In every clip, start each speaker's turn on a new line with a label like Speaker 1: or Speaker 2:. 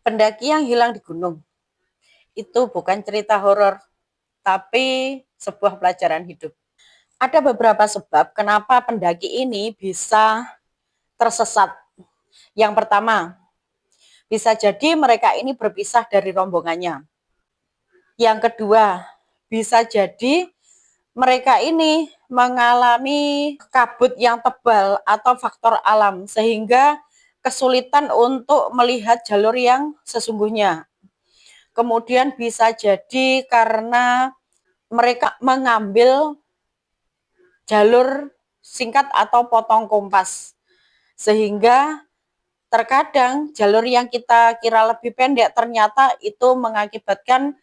Speaker 1: Pendaki yang hilang di gunung itu bukan cerita horor, tapi sebuah pelajaran hidup. Ada beberapa sebab kenapa pendaki ini bisa tersesat. Yang pertama, bisa jadi mereka ini berpisah dari rombongannya. Yang kedua, bisa jadi mereka ini mengalami kabut yang tebal atau faktor alam sehingga kesulitan untuk melihat jalur yang sesungguhnya. Kemudian bisa jadi karena mereka mengambil jalur singkat atau potong kompas, sehingga terkadang jalur yang kita kira lebih pendek ternyata itu mengakibatkan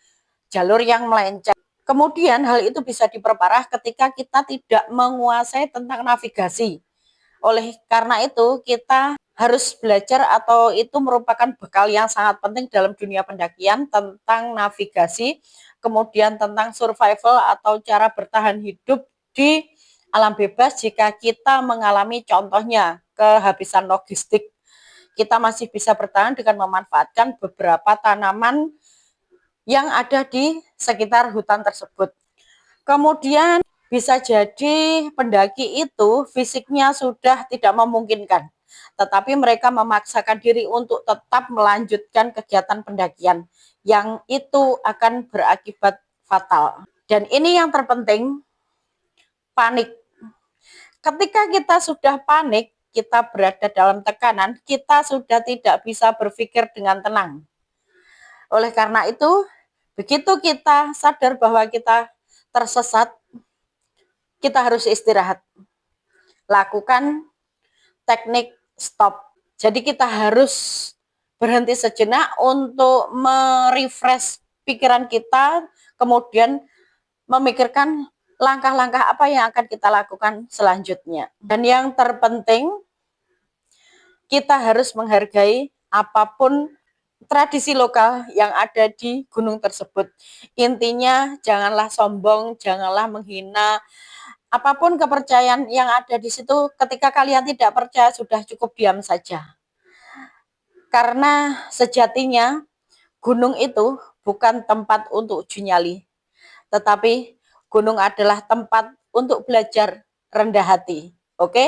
Speaker 1: jalur yang melenceng. Kemudian hal itu bisa diperparah ketika kita tidak menguasai tentang navigasi. Oleh karena itu kita harus belajar atau itu merupakan bekal yang sangat penting dalam dunia pendakian tentang navigasi, kemudian tentang survival atau cara bertahan hidup di alam bebas jika kita mengalami contohnya kehabisan logistik. Kita masih bisa bertahan dengan memanfaatkan beberapa tanaman yang ada di sekitar hutan tersebut. Kemudian bisa jadi pendaki itu fisiknya sudah tidak memungkinkan, tetapi mereka memaksakan diri untuk tetap melanjutkan kegiatan pendakian yang itu akan berakibat fatal. Dan ini yang terpenting, panik. Ketika kita sudah panik, kita berada dalam tekanan, kita sudah tidak bisa berpikir dengan tenang. Oleh karena itu, begitu kita sadar bahwa kita tersesat, kita harus istirahat. Lakukan teknik stop. Jadi kita harus berhenti sejenak untuk merefresh pikiran kita, kemudian memikirkan langkah-langkah apa yang akan kita lakukan selanjutnya. Dan yang terpenting, kita harus menghargai apapun tradisi lokal yang ada di gunung tersebut. Intinya janganlah sombong, janganlah menghina. Apapun kepercayaan yang ada di situ, ketika kalian tidak percaya sudah cukup diam saja. Karena sejatinya gunung itu bukan tempat untuk uji nyali, tetapi gunung adalah tempat untuk belajar rendah hati. Oke?